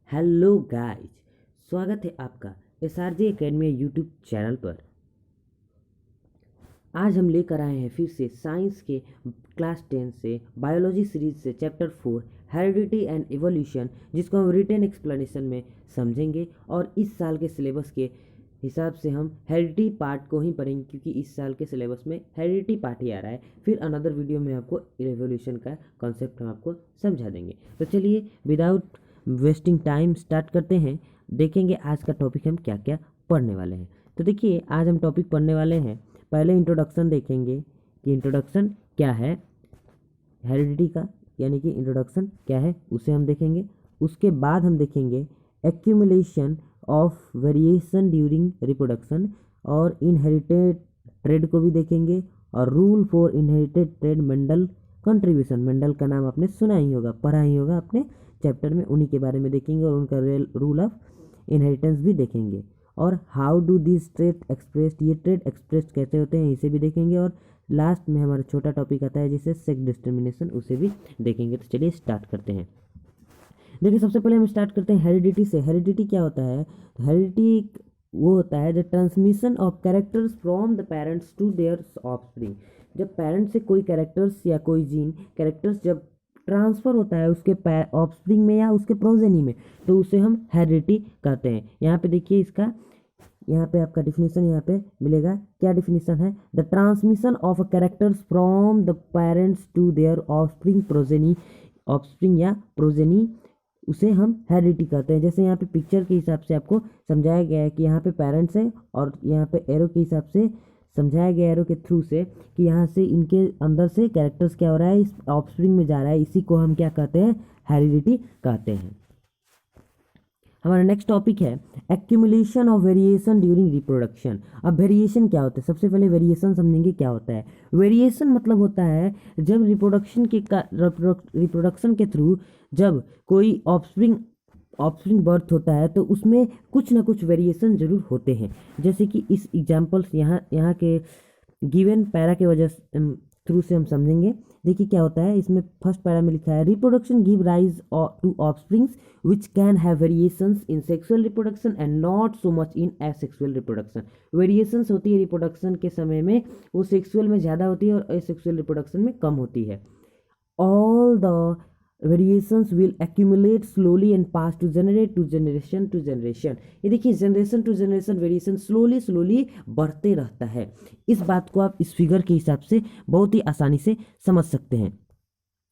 Hello guys, स्वागत है आपका एसआरजे एकेडमी यूट्यूब चैनल पर। आज हम लेकर आए हैं फिर से साइंस के क्लास 10 से बायोलॉजी सीरीज से चैप्टर 4 हेरिडिटी एंड इवोल्यूशन, जिसको हम रिटन एक्सप्लेनेशन में समझेंगे। और इस साल के सिलेबस के हिसाब से हम हेरिडिटी पार्ट को ही पढ़ेंगे, क्योंकि इस साल के सिलेबस में हेरिडिटी पार्ट ही आ रहा है। फिर अनदर वीडियो में आपको इवोल्यूशन का कॉन्सेप्ट हम आपको समझा देंगे। तो चलिए विदाउट वेस्टिंग टाइम स्टार्ट करते हैं। देखेंगे आज का टॉपिक हम क्या क्या पढ़ने वाले हैं। तो देखिए, आज हम टॉपिक पढ़ने वाले हैं, पहले इंट्रोडक्शन देखेंगे कि इंट्रोडक्शन क्या है हेरिडिटी का, यानी कि इंट्रोडक्शन क्या है उसे हम देखेंगे। उसके बाद हम देखेंगे accumulation of variation during reproduction और इनहेरिटेड ट्रेड को भी देखेंगे, और rule for inherited trade Mendel contribution. Mendel का नाम आपने सुना ही होगा, पढ़ा ही होगा अपने चैप्टर में, उन्हीं के बारे में देखेंगे। और उनका रूल ऑफ इनहेरिटेंस भी देखेंगे। और how do this trade expressed, ये ट्रेड एक्सप्रेस्ड कैसे होते हैं इसे भी देखेंगे। और लास्ट में हमारा छोटा टॉपिक आता है जिसे सेक्स डिस्क्रिमिनेशन, उसे भी देखेंगे। तो चलिए स्टार्ट करते हैं। देखिए, सबसे पहले हम स्टार्ट करते हैं हेरिडिटी से। हेरिडिटी क्या होता है? हेरिडिटी वो होता है the transmission of characters from the parents to their offspring. जब पेरेंट्स से कोई कैरेक्टर्स या कोई जीन कैरेक्टर्स जब ट्रांसफ़र होता है उसके ऑफस्प्रिंग में या उसके प्रोजेनी में, तो उसे हम हेरिडिटी कहते हैं। यहाँ पे देखिए, इसका यहाँ पे आपका डिफिनीशन यहाँ पे मिलेगा। क्या डिफिनीशन है? The transmission of characters from the parents to their offspring progeny, offspring या प्रोजेनी, उसे हम हेरिडिटी कहते हैं। जैसे यहाँ पे पिक्चर के हिसाब से आपको समझाया गया है कि यहाँ पे पेरेंट्स है, और यहाँ पे एरो के हिसाब से समझाया गया एरो के थ्रू से कि यहाँ से इनके अंदर से कैरेक्टर्स क्या हो रहा है, इस ऑफस्प्रिंग में जा रहा है। इसी को हम क्या कहते हैं? हेरिडिटी कहते हैं। हमारा नेक्स्ट टॉपिक है accumulation of variation during reproduction. अब वेरिएशन क्या होता है? सबसे पहले वेरिएशन समझेंगे क्या होता है। वेरिएशन मतलब होता है जब रिप्रोडक्शन के थ्रू जब कोई ऑफस्प्रिंग बर्थ होता है, तो उसमें कुछ ना कुछ वेरिएशन जरूर होते हैं। जैसे कि इस एग्जाम्पल्स यहाँ के गिवन पैरा के वजह थ्रू से हम समझेंगे। देखिए क्या होता है, इसमें फर्स्ट पैरा में लिखा है reproduction give rise to offsprings which can have variations in sexual reproduction and not so much in asexual reproduction। Variations होती है रिप्रोडक्शन के समय में, वो सेक्सुअल में ज़्यादा होती है और असेक्सुअल रिप्रोडक्शन में कम होती है। All the variations will accumulate slowly and pass to generation to generation. ये देखिए, generation to generation variation slowly बढ़ते रहता है। इस बात को आप इस फिगर के हिसाब से बहुत ही आसानी से समझ सकते हैं।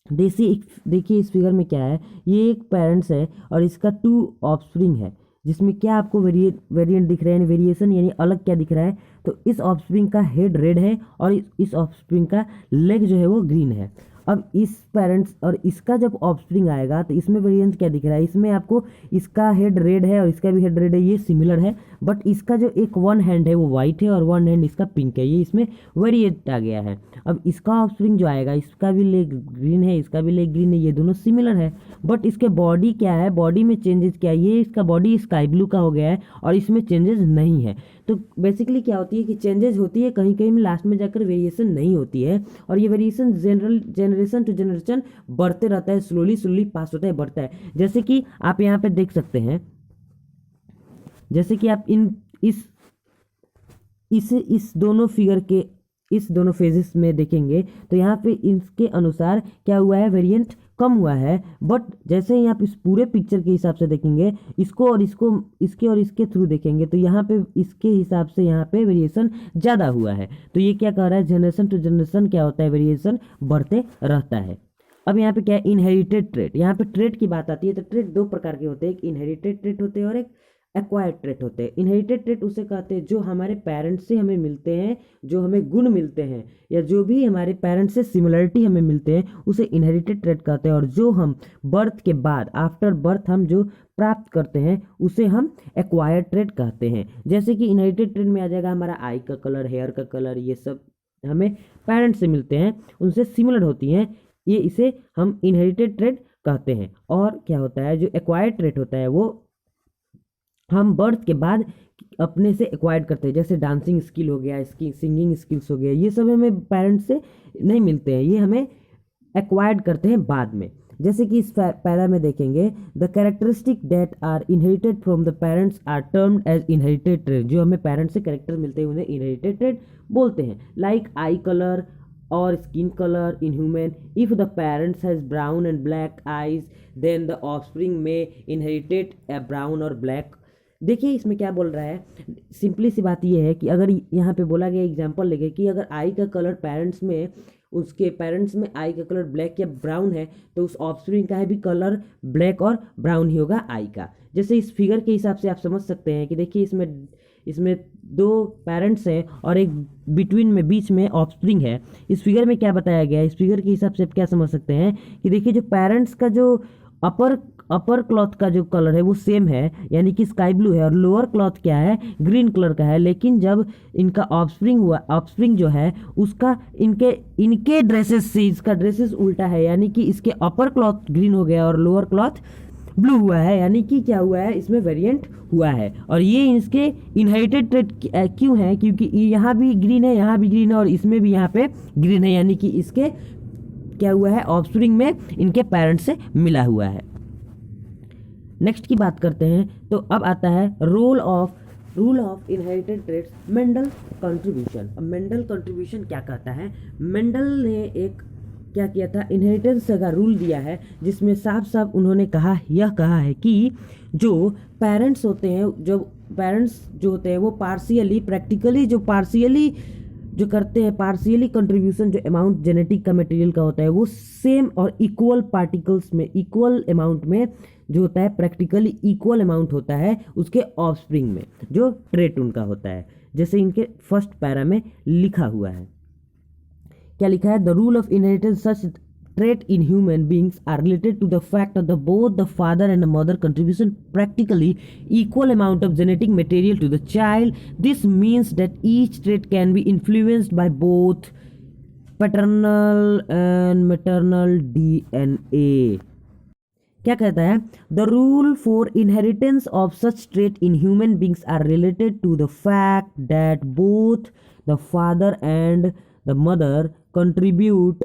देखिए इस फिगर में क्या है, ये एक पेरेंट्स है और इसका 2 ऑफस्प्रिंग है, जिसमें क्या आपको वेरिएंट दिख रहे हैं, वेरिएशन यानी अलग क्या दिख रहा है। तो इस ऑफस्प्रिंग का हेड रेड है और इस ऑफस्प्रिंग का लेग जो है वो ग्रीन है। अब इस पेरेंट्स और इसका जब ऑफस्प्रिंग आएगा तो इसमें वेरिएंट क्या दिख रहा है, इसमें आपको इसका हेड रेड है और इसका भी हेड रेड है, ये सिमिलर है। बट इसका जो एक वन हैंड है वो वाइट है और वन हैंड इसका पिंक है, ये इसमें वेरिएंट आ गया है। अब इसका ऑफस्प्रिंग जो आएगा, इसका भी लेग ग्रीन है, इसका भी लेग ग्रीन है, ये दोनों सिमिलर है। बट इसके बॉडी क्या है, बॉडी में चेंजेस क्या है, ये इसका बॉडी स्काई ब्लू का हो गया है और इसमें चेंजेस नहीं है। तो बेसिकली क्या होती है कि चेंजेस होती है कहीं कहीं में, लास्ट में जाकर वेरिएशन नहीं होती है। और ये वेरिएशन जनरेशन टू जनरेशन बढ़ते रहता है, स्लोली पास होता है, बढ़ता है। जैसे कि आप यहाँ पे देख सकते हैं, जैसे कि आप इस दोनों फिगर के इस दोनों फेजेस में देखेंगे तो यहाँ पे इसके अनुसार क्या हुआ है, वेरिएंट कम हुआ है। बट जैसे ही आप इस पूरे पिक्चर के हिसाब से देखेंगे, इसको और इसके थ्रू देखेंगे, तो यहाँ पे इसके हिसाब से यहाँ पे वेरिएशन ज़्यादा हुआ है। तो ये क्या कह रहा है, जनरेशन टू जनरेशन क्या होता है, वेरिएशन बढ़ते रहता है। अब यहाँ पे क्या है, इनहेरिटेड ट्रेट। यहाँ पे ट्रेट की बात आती है तो ट्रेट 2 प्रकार के होते हैं, एक इनहेरिटेड ट्रेट होते हैं और एक एक्वायर्ड ट्रेट होते हैं। इनहेरिटेड ट्रेट उसे कहते हैं जो हमारे पेरेंट्स से हमें मिलते हैं, जो हमें गुण मिलते हैं या जो भी हमारे पेरेंट्स से सिमिलरिटी हमें मिलते हैं, उसे इनहेरिटेड ट्रेट कहते हैं। और जो हम बर्थ के बाद, आफ्टर बर्थ हम जो प्राप्त करते हैं, उसे हम एक्वायर्ड ट्रेट कहते हैं। जैसे कि इनहेरिटेड ट्रेट में आ जाएगा हमारा आई का कलर, हेयर का कलर, ये सब हमें पेरेंट्स से मिलते हैं, उनसे सिमिलर होती हैं, ये इसे हम इनहेरिटेड ट्रेट कहते हैं। और क्या होता है, जो एक्वायर्ड ट्रेट होता है वो हम बर्थ के बाद अपने से एक्वायर्ड करते हैं। जैसे डांसिंग स्किल हो गया, सिंगिंग स्किल्स हो गया, ये सब हमें पेरेंट्स से नहीं मिलते हैं, ये हमें एक्वायर्ड करते हैं बाद में। जैसे कि इस पैरा में देखेंगे, the characteristic that are inherited from the parents are termed as inherited trait. जो हमें पेरेंट्स से कैरेक्टर मिलते हैं उन्हें इनहेरिटेड ट्रेट बोलते हैं। लाइक आई कलर और skin colour in human, if the parents has brown and black eyes then the offspring में इनहेरिटेड ए ब्राउन और ब्लैक। देखिए इसमें क्या बोल रहा है, सिंपली सी बात ये है कि अगर यहाँ पे बोला गया एग्जांपल लेके कि अगर आई का कलर पेरेंट्स में, उसके पेरेंट्स में आई का कलर ब्लैक या ब्राउन है, तो उस ऑफस्प्रिंग का है भी कलर ब्लैक और ब्राउन ही होगा आई का। जैसे इस फिगर के हिसाब से आप समझ सकते हैं कि देखिए इसमें दो पेरेंट्स हैं और एक बिटवीन में बीच में ऑफस्प्रिंग है। इस फिगर में क्या बताया गया है, इस फिगर के हिसाब से आप क्या समझ सकते हैं कि देखिए जो पेरेंट्स का जो अपर क्लॉथ का जो कलर है वो सेम है, यानी कि स्काई ब्लू है, और लोअर क्लॉथ क्या है, ग्रीन कलर का है। लेकिन जब इनका ऑफस्प्रिंग जो है उसका इनके ड्रेसेस से इसका ड्रेसेस उल्टा है, यानी कि इसके अपर क्लॉथ ग्रीन हो गया और लोअर क्लॉथ ब्लू हुआ है, यानी कि क्या हुआ है, इसमें वेरिएंट हुआ है। और ये इसके इनहेरिटेड ट्रेट क्यों है, क्योंकि यहाँ भी ग्रीन है, यहाँ भी ग्रीन है, और इसमें भी यहाँ पे ग्रीन है, यानी कि इसके क्या हुआ है, ऑफस्प्रिंग में इनके पेरेंट्स से मिला हुआ है। नेक्स्ट की बात करते हैं, तो अब आता है rule of inherited traits, Mendel contribution. अब मेंडल कंट्रीब्यूशन क्या कहता है, मेंडल ने एक क्या किया था, इनहेरिटेंस का रूल दिया है, जिसमें साफ साफ उन्होंने कहा है कि जो पेरेंट्स होते हैं वो पार्शियली जो करते हैं, पार्शियली कंट्रीब्यूशन जो अमाउंट जेनेटिक का मटेरियल का होता है वो सेम और इक्वल पार्टिकल्स में, इक्वल अमाउंट में जो होता है, प्रैक्टिकली इक्वल अमाउंट होता है उसके ऑफस्प्रिंग में, जो ट्रेट उनका होता है। जैसे इनके फर्स्ट पैरा में लिखा हुआ है, क्या लिखा है, the rule of inheritance such trait in human beings are related to the fact that both the father and the mother contribution practically equal amount of genetic material to the child. This means that each trait can be influenced by both paternal and maternal DNA. क्या कहता है, the rule for inheritance of such trait in human beings are related to the fact that both the father and the mother contribute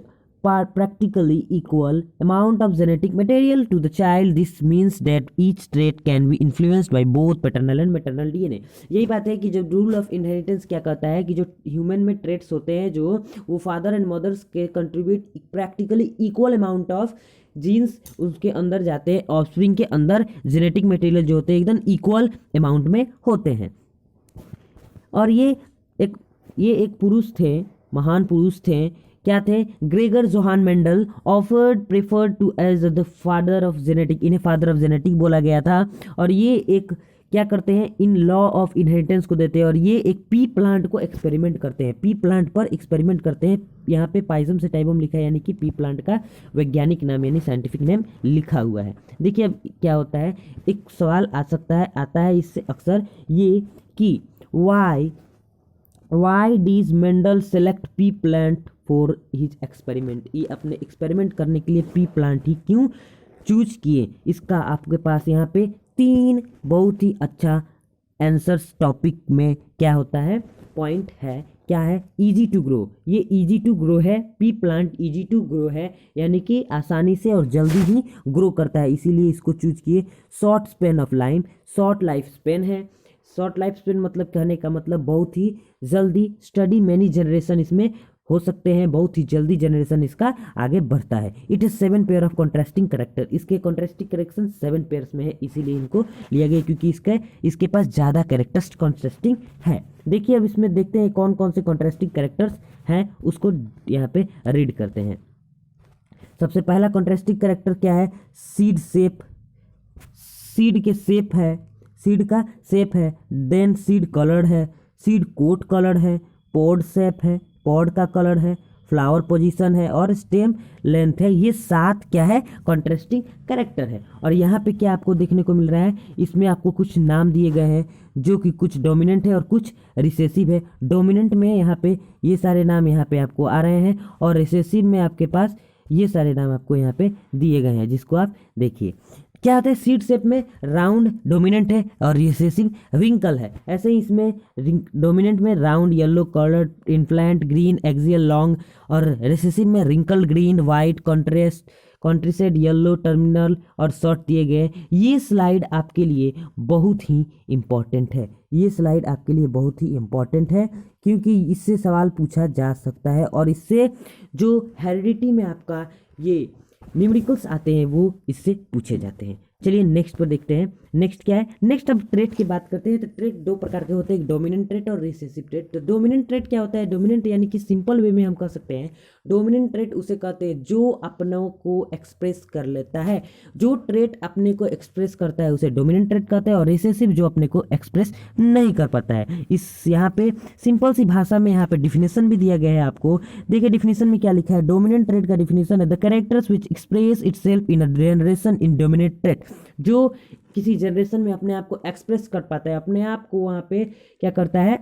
practically equal amount of genetic material to the child. This means that each trait can be influenced by both paternal and maternal DNA. यही बात है कि जब rule of inheritance क्या कहता है कि जो ह्यूमन में ट्रेट्स होते हैं जो वो फादर एंड मदर्स के contribute practically equal amount of genes उसके अंदर जाते हैं, ऑफस्प्रिंग के अंदर जेनेटिक मटेरियल जो होते हैं एकदम इक्वल अमाउंट में होते हैं। और ये एक पुरुष थे, महान पुरुष थे, क्या थे, Gregor Johann Mendel, offered preferred to as the father of genetic, इन्हें फादर ऑफ जेनेटिक बोला गया था। और ये एक क्या करते हैं, इन लॉ ऑफ इनहेरिटेंस को देते हैं, और ये एक पी प्लांट को एक्सपेरिमेंट करते हैं, पी प्लांट पर एक्सपेरिमेंट करते हैं। यहाँ पे पाइजम से टाइबम लिखा है, यानी कि पी प्लांट का वैज्ञानिक नाम यानी साइंटिफिक नेम लिखा हुआ है। देखिए अब क्या होता है, एक सवाल आता है इससे अक्सर ये कि why does Mendel select pea plant for his experiment. ये अपने एक्सपेरिमेंट करने के लिए पी प्लांट ही क्यों चूज किए, इसका आपके पास यहाँ पे 3 बहुत ही अच्छा आंसर्स टॉपिक में क्या होता है, पॉइंट है, क्या है, इजी टू ग्रो। ये इजी टू ग्रो है, pea plant easy to grow है, यानी कि आसानी से और जल्दी ही ग्रो करता है, इसीलिए इसको चूज किए। Short span of life, short life span है। शॉर्ट लाइफ स्पेन मतलब कहने का मतलब बहुत ही जल्दी, स्टडी मैनी जनरेशन इसमें हो सकते हैं, बहुत ही जल्दी जनरेशन इसका आगे बढ़ता है। It is 7 pair of contrasting character, इसके कॉन्ट्रास्टिंग करेक्शन 7 पेयर्स में है, इसीलिए इनको लिया गया क्योंकि इसके पास ज़्यादा कैरेक्टर्स कॉन्ट्रास्टिंग है। देखिए अब इसमें देखते हैं कौन कौन से कॉन्ट्रास्टिंग कैरेक्टर्स हैं, उसको यहाँ पे रीड करते हैं। सबसे पहला कॉन्ट्रास्टिंग कैरेक्टर क्या है, सीड शेप, सीड के शेप है, सीड का शेप है। देन सीड कलर्ड है, सीड कोट कलर्ड है, पॉड शेप है, पॉड का कलर है, फ्लावर पोजीशन है और स्टेम लेंथ है। ये 7 क्या है, कॉन्ट्रास्टिंग कैरेक्टर है। और यहाँ पे क्या आपको देखने को मिल रहा है, इसमें आपको कुछ नाम दिए गए हैं जो कि कुछ डोमिनेंट है और कुछ रिसेसिव है। डोमिनेंट में यहाँ पे ये सारे नाम यहाँ पे आपको आ रहे हैं और रिसेसिव में आपके पास ये सारे नाम आपको यहाँ पे दिए गए हैं, जिसको आप देखिए। क्या होता है, सीड शेप में राउंड डोमिनेंट है और रिसेसिव रिंकल है। ऐसे ही इसमें डोमिनेंट में round yellow coloured inflated green axial long, और रिसेसिव में wrinkle green white contrast countryside, yellow, terminal और शॉर्ट दिए गए। ये स्लाइड आपके लिए बहुत ही इम्पॉर्टेंट है, ये स्लाइड आपके लिए बहुत ही इम्पॉर्टेंट है क्योंकि इससे सवाल पूछा जा सकता है और इससे जो हेरिडिटी में आपका ये न्यूमेरिकल्स आते हैं वो इससे पूछे जाते हैं। चलिए नेक्स्ट पर देखते हैं। नेक्स्ट क्या है, नेक्स्ट अब ट्रेट की बात करते हैं। तो ट्रेट दो प्रकार के होते हैं, एक डोमिनेंट ट्रेट और रिसेसिव ट्रेट। तो डोमिनेंट ट्रेट क्या होता है, डोमिनेंट यानी कि सिंपल वे में हम कह सकते हैं डोमिनेंट ट्रेट उसे कहते हैं जो अपनों को एक्सप्रेस कर लेता है। जो ट्रेट अपने को एक्सप्रेस करता है उसे डोमिनेंट ट्रेट कहते हैं और रिसेसिव जो अपने को एक्सप्रेस नहीं कर पाता है। इस यहाँ पे सिंपल सी भाषा में यहाँ पे डिफिनेशन भी दिया गया है आपको। देखिए डिफिनेशन में क्या लिखा है, डोमिनेंट ट्रेट का डिफिनेशन है the characters which express itself in a generation in dominant trait. जो किसी जनरेशन में अपने आप को एक्सप्रेस कर पाता है, अपने आप को वहाँ पे क्या करता है,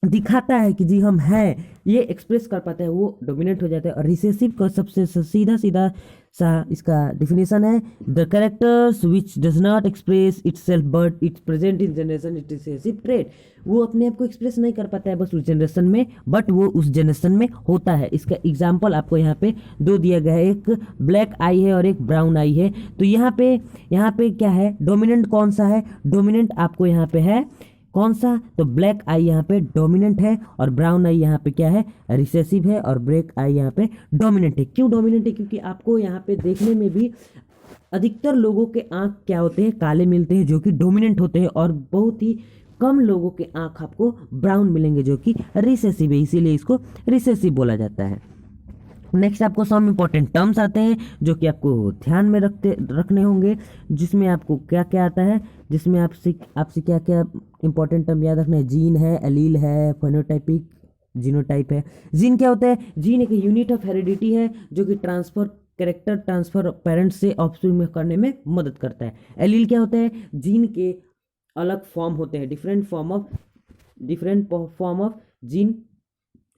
दिखाता है कि जी हम हैं, ये एक्सप्रेस कर पाता है, वो डोमिनेंट हो जाता है। और रिसेसिव का सबसे सीधा सीधा सा इसका डिफिनेशन है the characters which does not express itself but it's present in generation it recessive trait. वो अपने आप को एक्सप्रेस नहीं कर पाता है बस उस जनरेशन में, बट वो उस जनरेशन में होता है। इसका एग्जाम्पल आपको यहाँ पे दो दिया गया है, एक ब्लैक आई है और एक ब्राउन आई है। तो यहाँ पे क्या है, डोमिनेंट कौन सा है, डोमिनेंट आपको यहाँ पे है कौन सा, तो ब्लैक आई यहाँ पे डोमिनेंट है और ब्राउन आई यहाँ पे क्या है, रिसेसिव है। और ब्लैक आई यहाँ पे डोमिनेंट है। क्यों डोमिनेंट है, क्योंकि आपको यहाँ पे देखने में भी अधिकतर लोगों के आंख क्या होते हैं, काले मिलते हैं जो कि डोमिनेंट होते हैं और बहुत ही कम लोगों के आंख आपको ब्राउन मिलेंगे जो कि रिसेसिव है, इसीलिए इसको रिसेसिव बोला जाता है। नेक्स्ट आपको सम इंपॉर्टेंट टर्म्स आते हैं जो कि आपको ध्यान में रखने होंगे, जिसमें आपको क्या क्या आता है, जिसमें आपसे क्या क्या इंपॉर्टेंट टर्म याद रखना है। जीन है, एलील है, फेनोटाइपिक, जीनोटाइप है। जीन क्या होता है, जीन एक यूनिट ऑफ हेरिडिटी है जो कि कैरेक्टर ट्रांसफर पेरेंट्स से ऑफस्प्रिंग में करने में मदद करता है। एलील क्या होता है, जीन के अलग फॉर्म होते हैं, डिफरेंट फॉर्म ऑफ जीन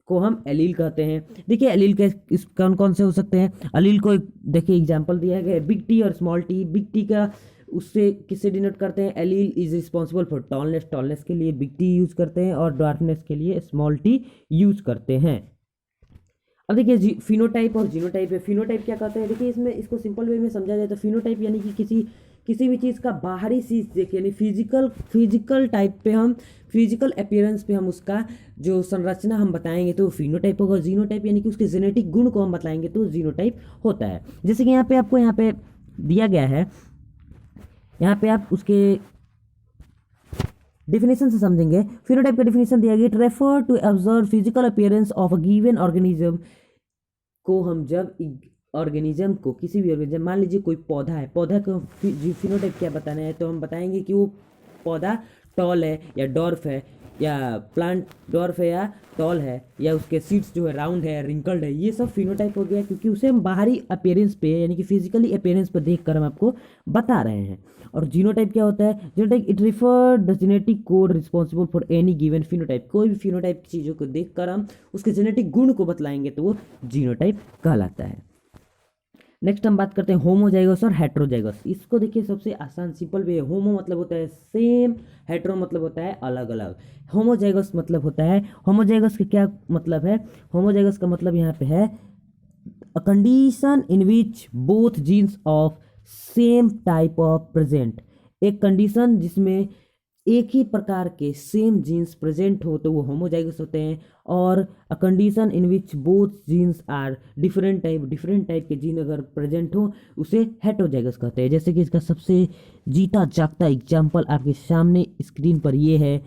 को हम एलील कहते हैं। देखिए एलील के कौन कौन से हो सकते हैं, एलील को देखिए एग्जांपल दिया गया है बिग टी और स्मॉल टी। बिग टी का उससे किससे डिनोट करते हैं, allele is responsible for tallness के लिए बिग टी यूज करते हैं और डार्कनेस के लिए स्मॉल टी यूज करते हैं। अब देखिए फिनोटाइप और जीनोटाइप है। फिनोटाइप क्या कहते हैं, देखिए इसमें इसको सिंपल वे में समझा जाए तो फिनोटाइप यानी कि किसी भी चीज़ का बाहरी चीज़ देखिए, यानी फिजिकल टाइप पे हम फिजिकल अपीयरेंस पे हम उसका जो संरचना हम बताएंगे तो फिनोटाइप होगा। जीनोटाइप यानी कि उसके जेनेटिक गुण को हम बताएंगे तो जीनोटाइप होता है। जैसे कि आपको यहाँ पे दिया गया है, यहाँ पे आप उसके डिफिनेशन से समझेंगे। फिनोटाइप का डिफिनेशन दिया गया, it refer to observe physical appearance of a given organism को हम जब ऑर्गेनिज्म को किसी भी ऑर्गेनिज्म, मान लीजिए कोई पौधा है, पौधा को फिनोटाइप क्या बताना है तो हम बताएंगे कि वो पौधा टॉल है या डॉर्फ है, या प्लांट डॉर्फ है या टॉल है, या उसके सीड्स जो है राउंड है, रिंकल्ड है। ये सब फिनोटाइप हो गया क्योंकि उसे हम बाहरी अपीयरेंस पे यानी कि फिजिकली अपीयरेंस पर देख कर हम आपको बता रहे हैं। और जीनोटाइप क्या होता है, genotype it refer the genetic code responsible for any given phenotype. कोई भी फिनोटाइप चीज़ों को देख कर हम उसके जेनेटिक गुण को बतलाएंगे तो वो जीनोटाइप कहलाता है। नेक्स्ट हम बात करते हैं होमोजाइगस और हेट्रोजाइगस। इसको देखिए सबसे आसान सिंपल वे है। होमो मतलब होता है सेम, हेट्रो मतलब होता है अलग अलग। होमोजाइगस मतलब होता है, होमोजाइगस का क्या मतलब है, होमोजाइगस का मतलब यहाँ पे है अ condition in which both jeans of same type of present. एक कंडीशन जिसमें एक ही प्रकार के सेम जीन्स प्रेजेंट हो तो वो होमोजाइगस होते हैं। और a condition in which both genes are different type के जीन अगर प्रेजेंट हो उसे हेट्रोजाइगस कहते हैं। जैसे कि इसका सबसे जीता जागता एग्जाम्पल आपके सामने स्क्रीन पर ये है,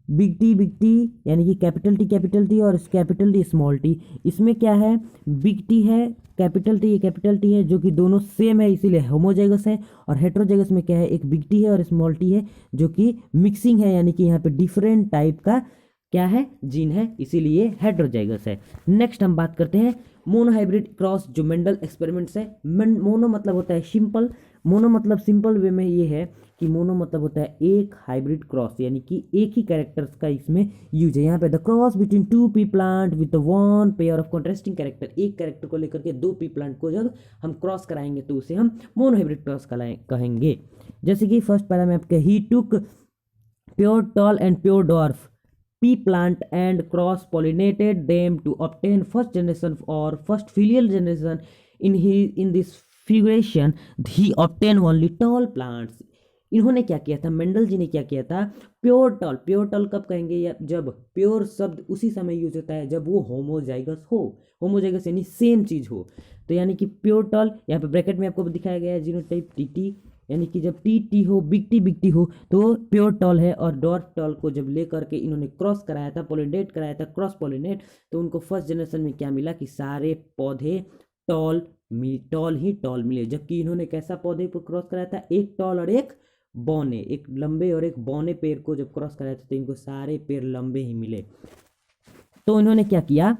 बिग टी यानी कि कैपिटल टी और कैपिटल टी स्मॉल टी। इसमें क्या है, बिग टी है, कैपिटल टी है जो कि दोनों सेम है इसीलिए होमोजाइगस है। और हेट्रोजाइगस में क्या है, एक बिग टी है और स्मॉल टी है जो कि मिक्सिंग है, यानी कि यहाँ पे डिफरेंट टाइप का क्या है, जीन है, इसीलिए हेट्रोजाइगस है। नेक्स्ट हम बात करते हैं मोनोहाइब्रिड क्रॉस जो मेंडल एक्सपेरिमेंट्स है। मोनो मतलब होता है सिंपल, मोनो मतलब सिंपल वे में ये है कि मोनो मतलब होता है एक, हाइब्रिड क्रॉस यानी कि एक ही कैरेक्टर्स का इसमें यूज है। यहाँ पे the cross between two P plant with one pair of contrasting character, एक कैरेक्टर को लेकर के दो पी प्लांट को जब हम क्रॉस कराएंगे तो उसे हम मोनोहाइब्रिड क्रॉस कहेंगे। जैसे कि फर्स्ट पैरा में आपके he took pure tall and pure dwarf pea plant and cross pollinated them to obtain first generation or first filial generation in this figuration he obtain only tall plants. इन्होंने क्या किया था, Mendel जी ने क्या किया था, प्योर टॉल कब कहेंगे, या जब प्योर शब्द उसी समय यूज होता है जब वो होमोजाइगस हो, होमोजाइगस यानी सेम चीज हो। तो यानी कि प्योर टॉल, यहाँ पे ब्रैकेट में आपको दिखाया गया है जीनोटाइप टी, यानी कि जब टी हो, बिग टी हो तो प्योर टॉल है। और डॉर्फ टॉल को जब ले करके इन्होंने क्रॉस कराया था, पोलिनेट कराया था, क्रॉस पोलिनेट, तो उनको फर्स्ट जनरेशन में क्या मिला कि सारे पौधे टॉल ही टॉल मिले। जबकि इन्होंने कैसा पौधे को क्रॉस कराया था, एक टॉल और एक बौने, एक लंबे और एक बौने पेड़ को जब क्रॉस कराया था तो इनको सारे पेड़ लंबे ही मिले। तो इन्होंने क्या किया,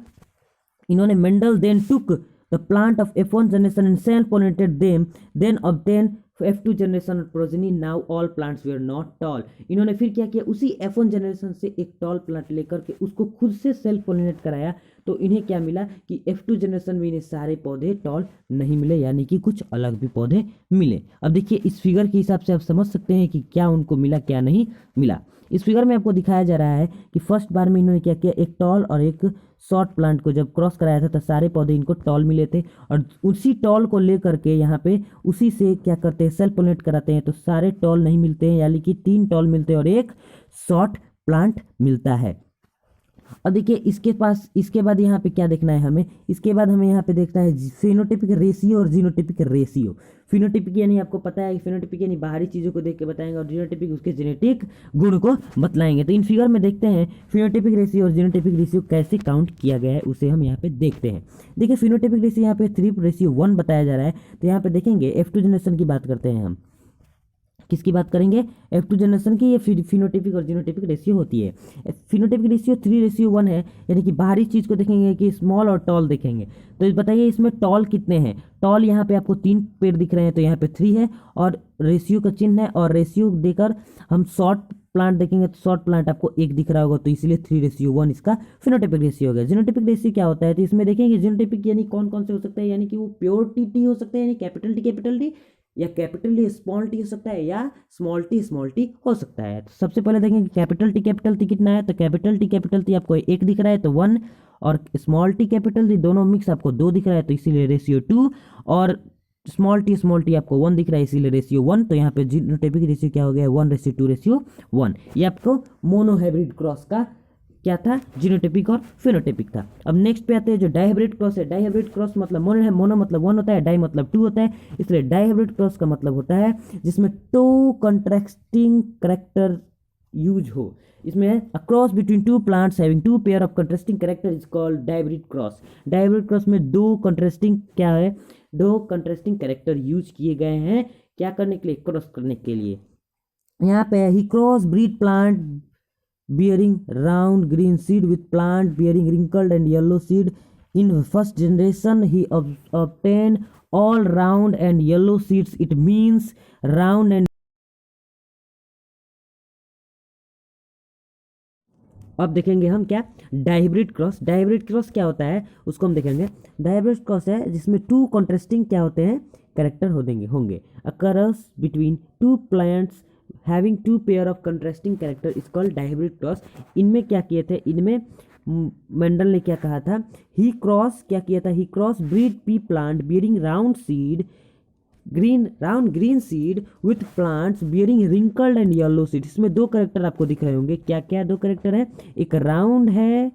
इन्होंने Mendel then took the plant of F1 generation and self pollinated them, then obtain F2 generation of progeny, now all plants were not tall. इन्होंने फिर क्या किया, उसी F1 जनरेशन से एक टॉल प्लांट लेकर के उसको खुद से सेल्फ पोलिनेट कराया, तो इन्हें क्या मिला कि F2 जनरेशन में इन्हें सारे पौधे टॉल नहीं मिले, यानी कि कुछ अलग भी पौधे मिले। अब देखिए इस फिगर के हिसाब से आप समझ सकते हैं कि क्या उनको मिला क्या नहीं मिला। इस फिगर में आपको दिखाया जा रहा है कि फर्स्ट बार में इन्होंने क्या किया, एक टॉल और एक शॉर्ट प्लांट को जब क्रॉस कराया था तो सारे पौधे इनको टॉल मिले थे, और उसी टॉल को लेकर के यहाँ पे उसी से क्या करते हैं, सेल्फ पोलिनेट कराते हैं, तो सारे टॉल नहीं मिलते हैं, यानी कि 3 टॉल मिलते हैं और एक शॉर्ट प्लांट मिलता है। और देखिए इसके बाद यहाँ पे क्या देखना है हमें, इसके बाद हमें यहाँ पे देखना है फिनोटिपिक रेशियो और जीनोटिपिक रेशियो। फिनोटिपिक यानी आपको पता है, फिनोटिपिक यानी बाहरी चीज़ों को देख के बताएंगे, और जीनोटिपिक उसके जेनेटिक गुण को बतलाएंगे। तो इन फिगर में देखते हैं फिनोटिपिक रेशियो और जीनोटिपिक रेशियो कैसे काउंट किया गया है, उसे हम यहाँ पे देखते हैं। देखिए फिनोटिपिक रेशियो यहाँ पे 3:1 बताया जा रहा है। तो यहाँ पे देखेंगे F2 जनरेशन की बात करते हैं हम, किसकी बात करेंगे, F2 जनरेशन की। ये फिनोटिपिक और जीनोटिपिक रेशियो होती है। फिनोटिपिक रेशियो 3:1 है, यानी कि बाहरी चीज़ को देखेंगे कि स्मॉल और टॉल देखेंगे। तो बताइए इसमें टॉल कितने हैं, टॉल यहाँ पे आपको 3 पेड़ दिख रहे हैं, तो यहाँ पे 3 है, और रेशियो का चिन्ह है, और रेशियो देकर हम शॉर्ट प्लांट देखेंगे तो शॉर्ट प्लांट आपको 1 दिख रहा होगा, तो इसलिए 3:1 इसका फिनोटिपिक रेशियो हो गया। जीनोटिपिक रेशियो क्या होता है, तो इसमें देखेंगे जीनोटिपिक यानी कौन कौन से हो सकता है, यानी कि वो प्योर टी हो सकता है, यानी कैपिटल टी, या कैपिटल टी स्मॉल टी हो सकता है, या स्मॉल टी हो सकता है। तो सबसे पहले देखेंगे कैपिटल टी कितना है, तो कैपिटल टी आपको 1 दिख रहा है तो 1, और स्मॉल टी दोनों मिक्स आपको 2 दिख रहा है, तो इसीलिए रेशियो 2, और स्मॉल टी आपको 1 दिख रहा है, इसीलिए रेशियो 1। तो यहाँ पे जीनोटाइपिक रेशियो क्या हो गया, 1:2:1। ये आपको मोनोहाइब्रिड क्रॉस का क्या था, जीनोटाइपिक और फिनोटाइपिक था। अब नेक्स्ट पे आते हैं जो डाइहाइब्रिड क्रॉस है। डाइहाइब्रिड क्रॉस मतलब मोनो मतलब 1 होता है, डाई मतलब 2 होता है, इसलिए डाइहाइब्रिड क्रॉस का मतलब होता है जिसमें 2 कंट्रास्टिंग कैरेक्टर यूज हो। इसमें a cross between 2 plants having 2 pair of contrasting character is called dihybrid cross. Dihybrid cross में 2 कंट्रास्टिंग क्या है, 2 कंट्रास्टिंग कैरेक्टर यूज किए गए हैं, क्या करने के लिए, क्रॉस करने के लिए। यहाँ पे he cross breed plant bearing round green seed with plant bearing wrinkled and yellow seed. In first generation he obtained all round and yellow seeds. It means round and अब देखेंगे हम क्या, डाइहाइब्रिड क्रॉस क्या होता है उसको हम देखेंगे। डाइहाइब्रिड क्रॉस है जिसमें 2 कॉन्ट्रास्टिंग क्या होते हैं, कैरेक्टर होंगे। A cross between 2 plants having 2 pair of contrasting character is called dihybrid cross. इनमें क्या किए थे, इनमें मेंडल ने क्या कहा था, he cross breed pea plant bearing round green seed with plants bearing wrinkled and yellow seed. इसमें 2 कैरेक्टर आपको दिख रहे होंगे, क्या क्या 2 कैरेक्टर है, एक राउंड है,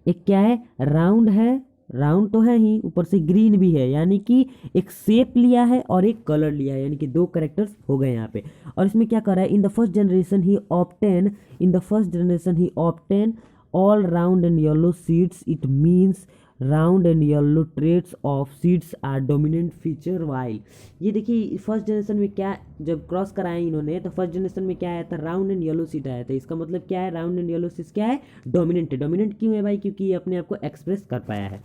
एक क्या है, राउंड तो है ही, ऊपर से ग्रीन भी है, यानी कि एक शेप लिया है और एक कलर लिया है, यानी कि 2 कैरेक्टर्स हो गए यहाँ पे। और इसमें क्या कर रहा है, in the first generation he obtain all round and yellow seeds. It means round and yellow traits of seeds are dominant feature while. ये देखिए फर्स्ट जनरेशन में क्या, जब क्रॉस कराए इन्होंने तो फर्स्ट जनरेशन में क्या आया था, राउंड एंड येलो सीड आया था। इसका मतलब क्या है, राउंड एंड येलो सीड्स क्या है, डोमिनेंट है। डोमिनेंट क्यों है भाई, क्योंकि ये अपने आप को एक्सप्रेस कर पाया है।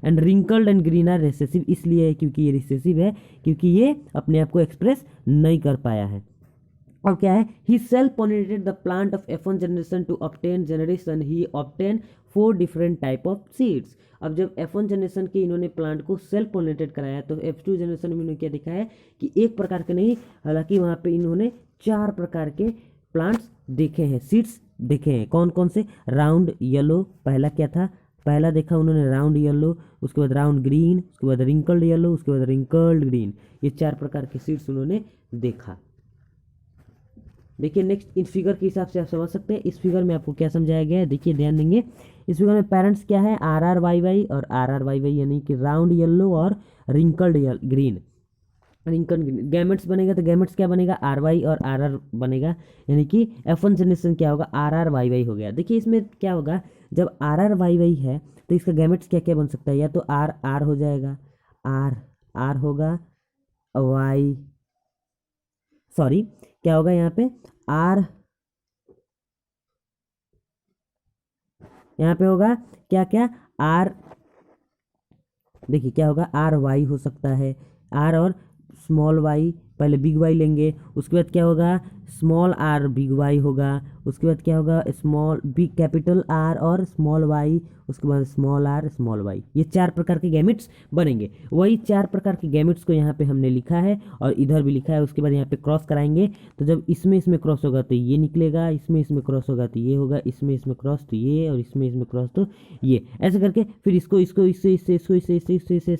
And wrinkled and green are recessive, इसलिए है क्योंकि ये रिसेसिव है, क्योंकि ये अपने आप को एक्सप्रेस नहीं कर पाया है। और क्या है, he self pollinated the plant of F1 generation to obtain generation he obtain 4 different type of seeds. अब जब F1 जनरेशन के इन्होंने प्लांट को सेल्फ पोलिनेटेड कराया तो F2 जनरेशन में इन्होंने क्या देखा है कि एक प्रकार के नहीं, हालांकि वहाँ पे इन्होंने 4 प्रकार के प्लांट्स देखे हैं, सीड्स देखे हैं। कौन कौन से, राउंड येलो पहला क्या था, पहला देखा उन्होंने राउंड येलो, उसके बाद राउंड ग्रीन, उसके बाद रिंकल्ड येलो, उसके बाद रिंकल्ड ग्रीन। ये 4 प्रकार के सीड्स उन्होंने देखा। देखिए नेक्स्ट इस फिगर के हिसाब से आप समझ सकते हैं इस फिगर में आपको क्या समझाया गया है। देखिए ध्यान देंगे, इस फिगर में पेरेंट्स क्या है, RRYY और RRYY, यानी कि राउंड येलो और wrinkled green. Wrinkled green gametes बनेगा तो गैमेट्स क्या बनेगा, RY और RR बनेगा, यानी कि F1 जनरेशन क्या होगा, RRYY हो गया। देखिए इसमें क्या होगा, जब RRYY है तो इसका गैमेट्स क्या क्या बन सकता है, या तो RR हो जाएगा, R होगा, Y सॉरी क्या होगा यहाँ पे R, यहाँ पे होगा क्या क्या R, देखिए क्या होगा RY हो सकता है, R और स्मॉल y, पहले बिग वाई लेंगे, उसके बाद क्या होगा स्मॉल r बिग वाई होगा, उसके बाद क्या होगा स्मॉल बिग कैपिटल R और स्मॉल y, उसके बाद स्मॉल r स्मॉल y। ये 4 प्रकार के गैमेट्स बनेंगे। वही 4 प्रकार के गैमेट्स को यहाँ पे हमने लिखा है और इधर भी लिखा है। उसके बाद यहाँ पे क्रॉस कराएंगे तो जब इसमें क्रॉस होगा तो ये निकलेगा, इसमें क्रॉस होगा तो ये होगा, इसमें क्रॉस तो ये, और इसमें क्रॉस तो ये, ऐसे करके फिर इससे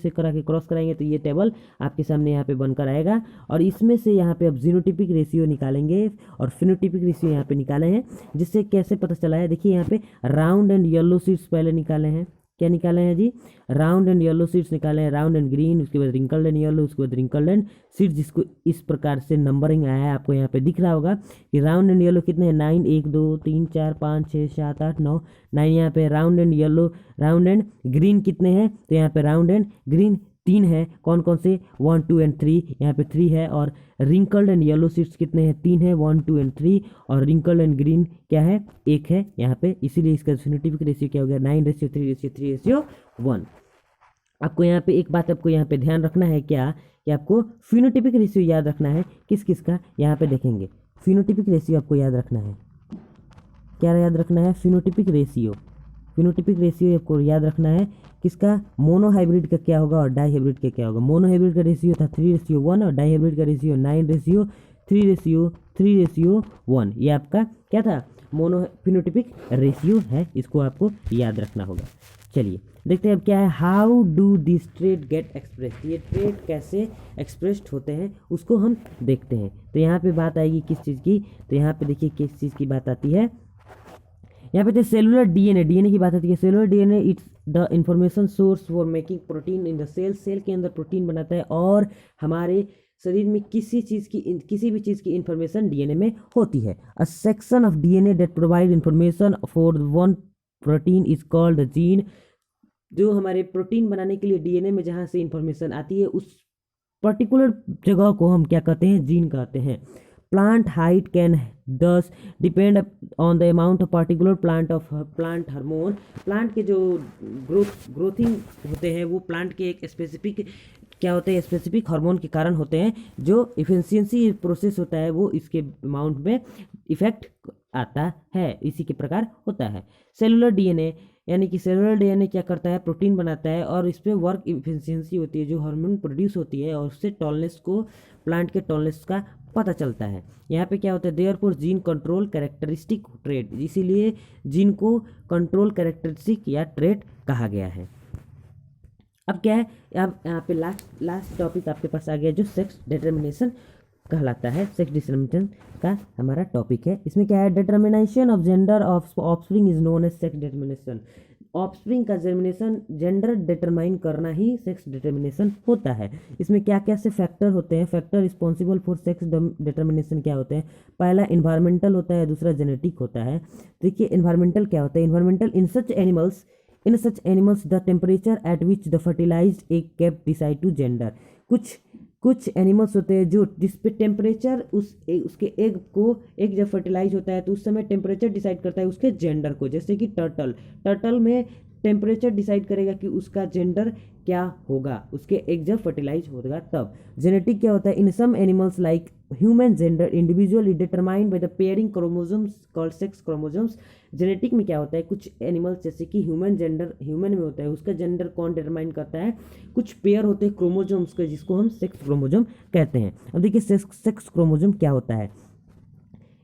करा के क्रॉस कराएंगे तो ये टेबल आपके सामने यहाँ पे बनकर आएगा। और इसमें से यहाँ पे अब जीनोटिपिक रेशियो निकालेंगे और फिनोटिपिक रेशियो यहाँ पे निकाले हैं। जिससे कैसे पता चला है, देखिए यहाँ पे राउंड एंड येलो सीड्स पहले निकाले हैं। क्या निकाले हैं जी, राउंड एंड येलो सीड्स निकाले हैं, राउंड एंड ग्रीन, उसके बाद रिंकल्ड एंड येलो, उसके बाद रिंकल्ड एंड सीड्स, जिसको इस प्रकार से नंबरिंग आया है। आपको यहाँ पे दिख रहा होगा कि राउंड एंड येलो कितने हैं, 9, 1 2 3 4 5 6 7 8 9 9। यहाँ पे round and yellow, round and green कितने हैं, तो यहाँ पे राउंड एंड ग्रीन 3 है। कौन कौन से, 1 2 एंड 3, यहाँ पे 3 है। और रिंकल्ड एंड येलो सीड्स कितने हैं, 3 है, 1 2 एंड 3। और रिंकल्ड एंड ग्रीन क्या है, 1 है यहाँ पे। इसीलिए इसका फिनोटिपिक रेशियो क्या हो गया, 9:3:3:1। आपको यहाँ पे एक बात आपको यहाँ पे ध्यान रखना है क्या, कि आपको फिनोटिपिक रेशियो याद रखना है। किस किस का, यहाँ पे देखेंगे फिनोटिपिक रेशियो आपको याद रखना है। क्या याद रखना है, फिनोटिपिक रेशियो। फिनोटिपिक रेशियो आपको याद रखना है किसका, मोनो हाइब्रिड का क्या होगा और डाई हाइब्रिड का क्या होगा। मोनो हाइब्रिड का रेशियो था 3:1 और डाई हाइब्रिड का रेशियो 9:3:1। ये आपका क्या था, मोनो फिनोटिपिक रेशियो है, इसको आपको याद रखना होगा। चलिए देखते हैं अब क्या है, how do this trait get expressed. ये ट्रेड कैसे एक्सप्रेस्ड होते हैं उसको हम देखते हैं। तो यहाँ पे बात आएगी किस चीज़ की, तो यहाँ पे देखिए किस चीज़ की बात आती है। यहाँ पे सेलुलर डीएनए की बात आती है। Cellular DNA it's the information source for making protein in the cell. Cell के अंदर प्रोटीन बनाता है और हमारे शरीर में किसी भी चीज़ की इंफॉर्मेशन डीएनए में होती है। A section of DNA that provide information for one protein is called the gene. जो हमारे प्रोटीन बनाने के लिए डीएनए में जहाँ से इंफॉर्मेशन आती है उस पर्टिकुलर जगह को हम क्या कहते हैं, जीन कहते हैं। Plant height can thus depend on the amount of particular plant hormone। Plant के जो ग्रोथिंग होते हैं वो प्लांट के एक स्पेसिफिक क्या होते हैं, स्पेसिफिक हार्मोन के कारण होते हैं। जो इफिशियंसी प्रोसेस होता है वो इसके अमाउंट में इफेक्ट आता है, इसी के प्रकार होता है। सेलुलर डीएनए यानी कि सेलुलर डीएनए क्या करता है, प्रोटीन बनाता है और इस पर वर्क इफिशियंसी होती है, जो हार्मोन प्रोड्यूस होती है और उससे टॉलनेस को, प्लांट के टॉलनेस का पता चलता है। यहाँ पे क्या होता है, therefore gene control characteristic trait, इसीलिए जीन को कंट्रोल कैरेक्टरिस्टिक या ट्रेट कहा गया है। अब क्या है, अब यहाँ पे लास्ट टॉपिक आपके पास आ गया जो सेक्स डिटर्मिनेशन कहलाता है। सेक्स डिटर्मिनेशन का हमारा टॉपिक है। इसमें क्या है, determination of gender of offspring is known as sex determination. Offspring का जर्मिनेशन, जेंडर डिटरमाइन करना ही सेक्स डिटर्मिनेशन होता है। इसमें क्या क्या से फैक्टर होते हैं, factor responsible for sex determination क्या होते हैं। पहला इन्वायरमेंटल होता है, दूसरा जेनेटिक होता है। देखिए इन्वायरमेंटल क्या होता है, environmental in such animals the temperature at which the fertilized egg kept decide to gender. कुछ एनिमल्स होते हैं जो जिस पे टेम्परेचर उसके एग जब फर्टिलाइज होता है तो उस समय टेम्परेचर डिसाइड करता है उसके जेंडर को। जैसे कि टर्टल में टेम्परेचर डिसाइड करेगा कि उसका जेंडर क्या होगा, उसके एग जब फर्टिलाइज होगा तब। जेनेटिक क्या होता है, in some animals like human gender individually determined by the pairing chromosomes called sex chromosomes. Genetic में क्या होता है, कुछ एनिमल्स जैसे कि ह्यूमन में होता है, उसका जेंडर कौन डिटरमाइन करता है, कुछ पेयर होते हैं क्रोमोसोम्स के जिसको हम सेक्स क्रोमोसोम कहते हैं। अब देखिए सेक्स क्रोमोसोम क्या होता है।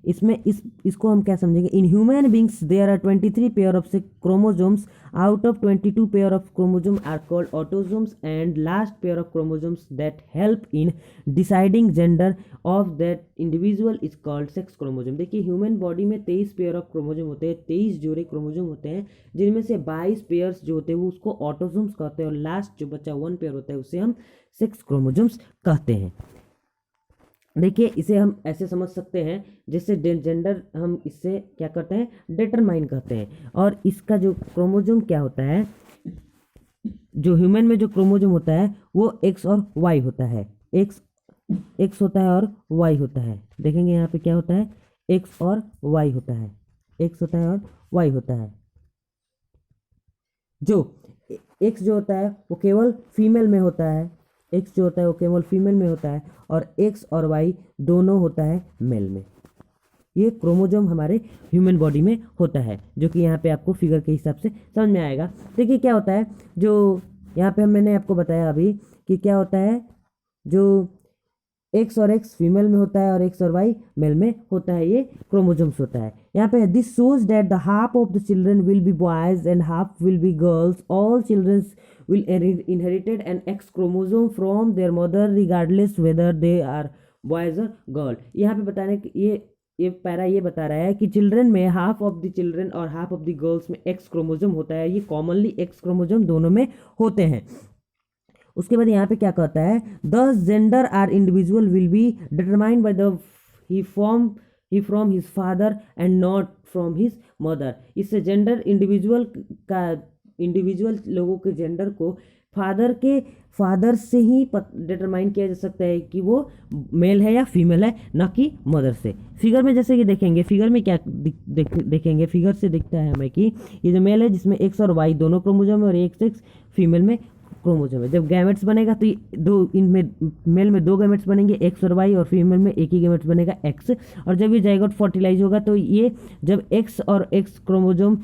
इसमें इसको हम क्या समझेंगे, in human beings there are 23 pair of chromosomes, out of 22 pair of chromosome are called autosomes and last pair of chromosomes that help in deciding gender of that individual is called sex chromosome. देखिए human body में 23 pair of chromosome होते हैं, 23 जोड़े chromosome होते हैं, जिनमें से 22 pairs जो होते हैं वो उसको ऑटोजोम्स कहते हैं, और लास्ट जो बचा 1 पेयर होता है उसे हम सेक्स क्रोमोजोम्स कहते हैं। देखिए इसे हम ऐसे समझ सकते हैं जैसे जेंडर हम इससे क्या करते हैं, डिटरमाइन करते हैं। और इसका जो क्रोमोजोम क्या होता है, जो ह्यूमन में जो क्रोमोजोम होता है वो एक्स और वाई होता है, एक्स होता है और वाई होता है। देखेंगे यहाँ पे क्या होता है, एक्स और वाई होता है, एक्स होता है और वाई होता है। जो एक्स जो होता है वो केवल फीमेल में होता है, एक्स जो होता है वो केवल फीमेल में होता है, और एक्स और वाई दोनों होता है मेल में। ये क्रोमोजोम हमारे ह्यूमन बॉडी में होता है, जो कि यहाँ पे आपको फिगर के हिसाब से समझ में आएगा। देखिए क्या होता है, जो यहाँ पे मैंने आपको बताया अभी कि क्या होता है, जो एक्स और एक्स फीमेल में होता है और एक्स और वाई मेल में होता है, ये क्रोमोजोम्स होता है। यहाँ पे this shows that the half of the children will be boys and half will be girls, all children will inherited an X chromosome from their mother regardless whether they are boys or girl। यहाँ पे बताने ये para ये बता रहा है कि children में हाफ ऑफ द चिल्ड्रन और हाफ ऑफ द गर्ल्स में एक्स क्रोमोजोम होता है, ये कॉमनली एक्स क्रोमोजोम दोनों में होते हैं। उसके बाद यहाँ पे क्या कहता है, the gender are individual will be determined by the he from his father and not from his mother. इससे जेंडर इंडिविजुअल लोगों के जेंडर को फादर से ही डिटरमाइन किया जा सकता है कि वो मेल है या फीमेल है, ना कि मदर से। फिगर में जैसे कि देखेंगे, फिगर में क्या देखेंगे, फिगर से दिखता है हमें कि ये जो मेल है जिसमें एक्स और वाई दोनों क्रोमोजोम है और एक सेक्स फीमेल में क्रोमोजोम है। जब गैमेट्स बनेगा तो दो इनमें मेल में 2 गैमेट्स बनेंगे एक्स और वाई, और फीमेल में एक ही गैमेट्स बनेगा एक्स। और जब ये जाइगोट फर्टिलाइज होगा तो ये जब एक्स और एक्स क्रोमोजोम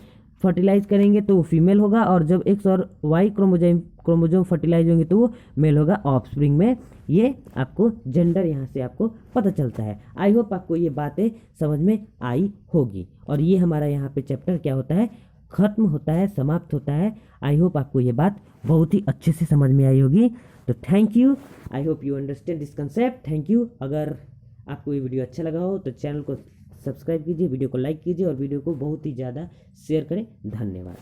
फर्टिलाइज करेंगे तो वो फीमेल होगा, और जब एक्स और वाई क्रोमोजोम फर्टिलाइज होंगे तो वो मेल होगा ऑफस्प्रिंग में। ये आपको जेंडर यहाँ से आपको पता चलता है। आई होप आपको ये बातें समझ में आई होगी, और ये हमारा यहाँ पे चैप्टर क्या होता है, खत्म होता है, समाप्त होता है। आई होप आपको ये बात बहुत ही अच्छे से समझ में आई होगी। तो thank you, I hope you understand this concept. Thank you. अगर आपको ये वीडियो अच्छा लगा हो तो चैनल को सब्सक्राइब कीजिए, वीडियो को लाइक कीजिए और वीडियो को बहुत ही ज़्यादा शेयर करें। धन्यवाद।